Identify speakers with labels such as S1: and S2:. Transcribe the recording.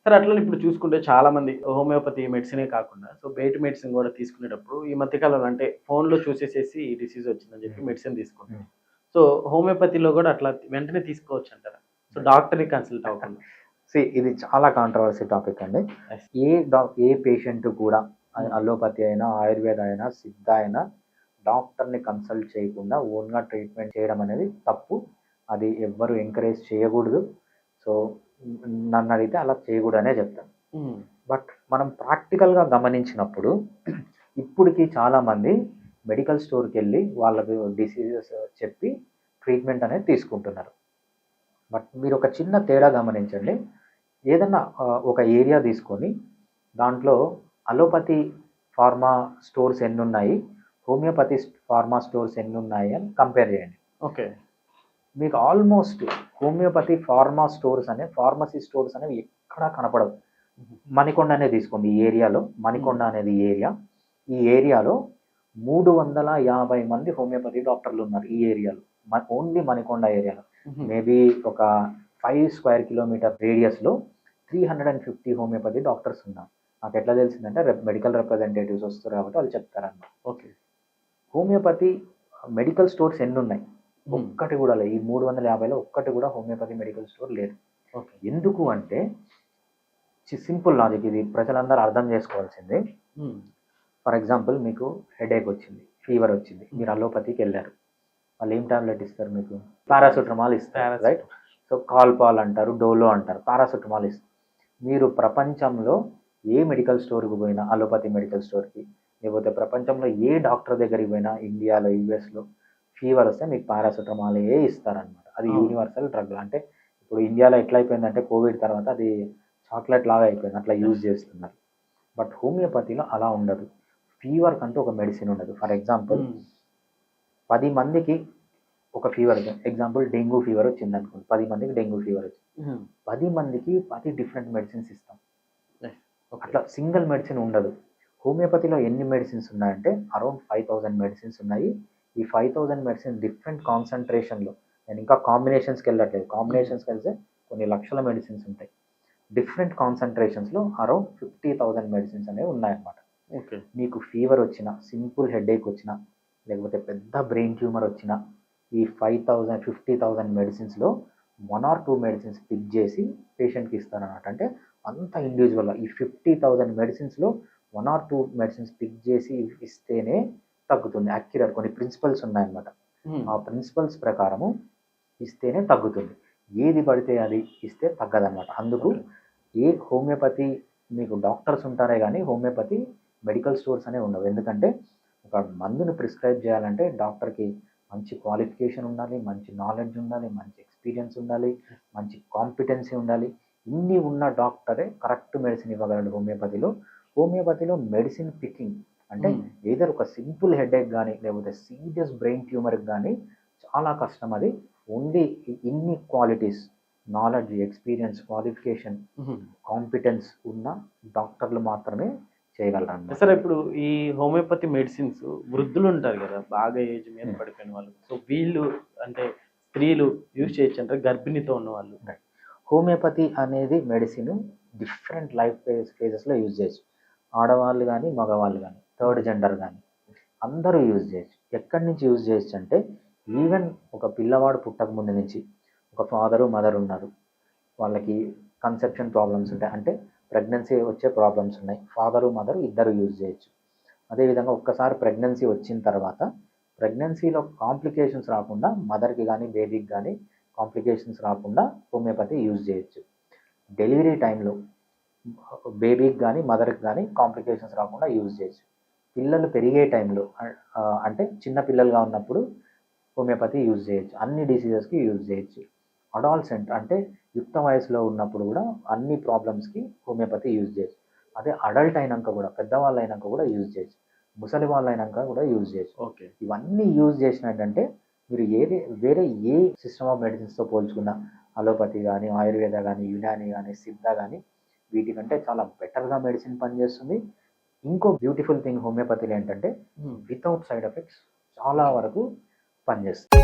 S1: సరే అట్లనే ఇప్పుడు చూసుకుంటే చాలా మంది హోమియోపతి మెడిసినే కాకుండా సో బయట మెడిసిన్ కూడా తీసుకునేటప్పుడు ఈ మధ్య కాలంలో అంటే ఫోన్‌లో చూసేసేసి ఈ డిసీజ్ వచ్చిందని చెప్పి
S2: హ్మ్.
S1: మెడిసిన్ తీసుకుంటారు.
S2: హ్మ్.
S1: సో హోమియోపతిలో కూడా అట్లా వెంటనే తీసుకోవచ్చంటారా? సో డాక్టర్‌ని కన్సల్ట్ అవ్వకుండా.
S2: ఇది చాలా కాంట్రోవర్సీ టాపిక్ అండి.
S1: యెస్.
S2: ఏ పేషెంట్ కూడా
S1: హ్మ్.
S2: అలోపతి అయినా, ఆయుర్వేద అయినా, సిద్ధ అయినా డాక్టర్‌ని కన్సల్ట్ చేయకుండా ఓన్‌గా ట్రీట్మెంట్ చేయడం అనేది తప్పు. అది ఎవ్వరు ఎంకరేజ్ చేయకూడదు. సో, నన్నడిగితే అలా చేయకూడదనే చెప్తాను.
S1: హ్మ్.
S2: బట్ మనం ప్రాక్టికల్‌గా గమనించినప్పుడు ఇప్పటికి చాలామంది మెడికల్ స్టోర్‌కెళ్ళి వాళ్ళకి డిసీజెస్ చెప్పి ట్రీట్మెంట్ అనేది తీసుకుంటున్నారు. బట్ మీరు ఒక చిన్న తేడా గమనించండి. ఏదన్నా ఒక ఏరియా తీసుకొని దాంట్లో అలోపతి ఫార్మా స్టోర్స్ ఎన్నున్నాయి, హోమియోపతి ఫార్మా స్టోర్స్ ఎన్నున్నాయి అని కంపేర్ చేయండి.
S1: ఓకే.
S2: మీకు ఆల్మోస్ట్ హోమియోపతి ఫార్మసీ స్టోర్స్ అనేవి ఎక్కడా కనపడవు.
S1: హుహు.
S2: మణికొండ అనే తీసుకోండి ఈ ఏరియాలో. మణికొండ అనేది ఏరియా. ఈ ఏరియాలో 350 మంది హోమియోపతి డాక్టర్లు ఉన్నారు ఈ ఏరియాలో. ఓన్లీ మణికొండ ఏరియాలో.
S1: హుహు.
S2: మేబీ ఒక 5 స్క్వేర్ కిలోమీటర్ రేడియస్‌లో 350 హోమియోపతి డాక్టర్స్ ఉన్నారు. నాకెట్లా తెలిసిందంటే మెడికల్ రిప్రజెంటేటివ్స్ వస్తారు కాబట్టి వాళ్ళు చెప్తారన్నమాట.
S1: ఓకే.
S2: హోమియోపతి మెడికల్ స్టోర్స్ ఎన్నున్నాయి?
S1: హ్మ్.
S2: ఒక్కటి కూడా లేదు. ఈ 350లో ఒక్కటి కూడా హోమియోపతి మెడికల్ స్టోర్ లేదు.
S1: ఓకే.
S2: ఎందుకు అంటే సింపుల్ లాజిక్ ఇది ప్రజలందరూ అర్థం చేసుకోవాల్సింది.
S1: హ్మ్.
S2: ఫర్ ఎగ్జాంపుల్ మీకు హెడేక్ వచ్చింది, ఫీవర్ వచ్చింది. మీరు అలోపతికి వెళ్ళారు. వాళ్ళు ఏం టాబ్లెట్ ఇస్తారు మీకు? పారాసిటమాల్ ఇస్తారు, రైట్? సో కాల్పాల్ అంటారు, డోలో అంటారు, పారాసిటమాల్ ఇస్తారు. మీరు ప్రపంచంలో ఏ మెడికల్ స్టోర్కి పోయినా, అలోపతి మెడికల్ స్టోర్కి, లేకపోతే ప్రపంచంలో ఏ డాక్టర్ దగ్గరికి పోయినా, ఇండియాలో, యూఎస్లో ఫీవర్ వస్తే మీకు పారాసిటమాల్ ఇస్తారనమాట. అది యూనివర్సల్ డ్రగ్. అంటే ఇప్పుడు ఇండియాలో ఎట్లా అయిపోయిందంటే కోవిడ్ తర్వాత అది చాక్లెట్ లాగా అయిపోయింది, అట్లా యూజ్ చేస్తున్నారు. బట్ హోమియోపతిలో అలా ఉండదు. ఫీవర్ కంటూ ఒక మెడిసిన్ ఉండదు. ఫర్ ఎగ్జాంపుల్ 10 మందికి ఒక ఫీవర్, ఎగ్జాంపుల్ డెంగ్యూ ఫీవర్ వచ్చింది అనుకోండి, 10 మందికి డెంగ్యూ ఫీవర్ వచ్చింది. 10 మందికి 10 డిఫరెంట్ మెడిసిన్స్ ఇస్తాం. అట్లా సింగిల్ మెడిసిన్ ఉండదు. హోమియోపతిలో ఎన్ని మెడిసిన్స్ ఉన్నాయంటే అరౌండ్ 5000 మెడిసిన్స్ ఉన్నాయి. ఈ 5000 మెడిసిన్ డిఫరెంట్ కాన్సన్ట్రేషన్లో, నేను ఇంకా కాంబినేషన్స్కి వెళ్ళట్లేదు, కాంబినేషన్స్కి వెళ్తే కొన్ని లక్షల మెడిసిన్స్ ఉంటాయి. డిఫరెంట్ కాన్సన్ట్రేషన్స్లో అరౌండ్ 50,000 మెడిసిన్స్ అనేవి ఉన్నాయన్నమాట.
S1: ఓకే.
S2: మీకు ఫీవర్ వచ్చినా, సింపుల్ హెడేక్ వచ్చినా, లేకపోతే పెద్ద బ్రెయిన్ ట్యూమర్ వచ్చినా, ఈ 50,000 మెడిసిన్స్లో 1 or 2 మెడిసిన్స్ పిక్ చేసి పేషెంట్కి ఇస్తారన్నమాట. అంటే అంత ఇండివిజువల్గా ఈ 50,000 మెడిసిన్స్లో 1 or 2 మెడిసిన్స్ పిక్ చేసి ఇస్తేనే తగ్గుతుంది. యాక్యురేట్ కొన్ని ప్రిన్సిపల్స్ ఉన్నాయన్నమాట. ఆ ప్రిన్సిపల్స్ ప్రకారము ఇస్తేనే తగ్గుతుంది. ఏది పడితే అది ఇస్తే తగ్గదన్నమాట. అందుకు ఏ హోమియోపతి మీకు డాక్టర్స్ ఉంటారే కానీ హోమియోపతి మెడికల్ స్టోర్స్ అనేవి ఉండవు. ఎందుకంటే ఒక మందుని ప్రిస్క్రైబ్ చేయాలంటే డాక్టర్కి మంచి క్వాలిఫికేషన్ ఉండాలి, మంచి నాలెడ్జ్ ఉండాలి, మంచి ఎక్స్పీరియన్స్ ఉండాలి, మంచి కాంపిటెన్సీ ఉండాలి. ఇన్ని ఉన్న డాక్టరే కరెక్ట్ మెడిసిన్ ఇవ్వగలడు హోమియోపతిలో. హోమియోపతిలో మెడిసిన్ పికింగ్ అంటే ఏదో ఒక సింపుల్ హెడేక్ కానీ, లేకపోతే సీరియస్ బ్రెయిన్ ట్యూమర్కి కానీ చాలా కష్టం. అది ఓన్లీ ఇన్ని qualities, knowledge, experience, qualification, competence ఉన్న డాక్టర్లు మాత్రమే చేయగలరు.
S1: సరే ఇప్పుడు ఈ హోమియోపతి మెడిసిన్స్ వృద్ధులు ఉంటారు కదా, బాగా ఏజ్ మీద పడిపోయిన వాళ్ళు, సో వీళ్ళు అంటే స్త్రీలు యూజ్ చేయొచ్చు అంటారు, గర్భిణితో ఉన్న వాళ్ళు?
S2: హోమియోపతి అనేది మెడిసిన్ డిఫరెంట్ లైఫ్ ఫేజెస్లో యూజ్ చేయొచ్చు. ఆడవాళ్ళు కానీ, మగవాళ్ళు కానీ, థర్డ్ జెండర్ కానీ అందరూ యూజ్ చేయొచ్చు. ఎక్కడి నుంచి యూజ్ చేయొచ్చు అంటే ఈవెన్ ఒక పిల్లవాడు పుట్టక ముందు నుంచి ఒక ఫాదరు మదర్ ఉన్నారు, వాళ్ళకి కన్సెప్షన్ ప్రాబ్లమ్స్ ఉంటాయి, అంటే ప్రెగ్నెన్సీ వచ్చే ప్రాబ్లమ్స్ ఉన్నాయి, ఫాదరు మదరు ఇద్దరు యూజ్ చేయొచ్చు. అదేవిధంగా ఒక్కసారి ప్రెగ్నెన్సీ వచ్చిన తర్వాత ప్రెగ్నెన్సీలో కాంప్లికేషన్స్ రాకుండా మదర్కి కానీ బేబీకి కానీ కాంప్లికేషన్స్ రాకుండా హోమియోపతి యూజ్ చేయొచ్చు. డెలివరీ టైంలో బేబీకి కానీ మదర్కి కానీ కాంప్లికేషన్స్ రాకుండా యూజ్ చేయొచ్చు. పిల్లలు పెరిగే టైంలో అంటే చిన్న పిల్లలుగా ఉన్నప్పుడు హోమియోపతి యూజ్ చేయొచ్చు. అన్ని డిసీజెస్కి యూజ్ చేయొచ్చు. అడాల్సెంట్ అంటే యుక్త వయసులో ఉన్నప్పుడు కూడా అన్ని ప్రాబ్లమ్స్కి హోమియోపతి యూజ్ చేయొచ్చు. అదే అడల్ట్ అయినాక కూడా, పెద్దవాళ్ళు అయినాక కూడా యూజ్ చేయొచ్చు, ముసలి వాళ్ళు అయినాక కూడా యూజ్ చేయొచ్చు.
S1: ఓకే.
S2: ఇవన్నీ యూజ్ చేసిన ఏంటంటే మీరు వేరే ఏ సిస్టమ్ ఆఫ్ మెడిసిన్స్తో పోల్చుకున్నా, అలోపతి కానీ, ఆయుర్వేద కానీ, యునాని కానీ, సిద్ధ కానీ వీటికంటే చాలా బెటర్గా మెడిసిన్ పనిచేస్తుంది. ఇంకో బ్యూటిఫుల్ థింగ్ హోమియోపతిలో ఏంటంటే వితౌట్ సైడ్ ఎఫెక్ట్స్ చాలా వరకు పనిచేస్తుంది.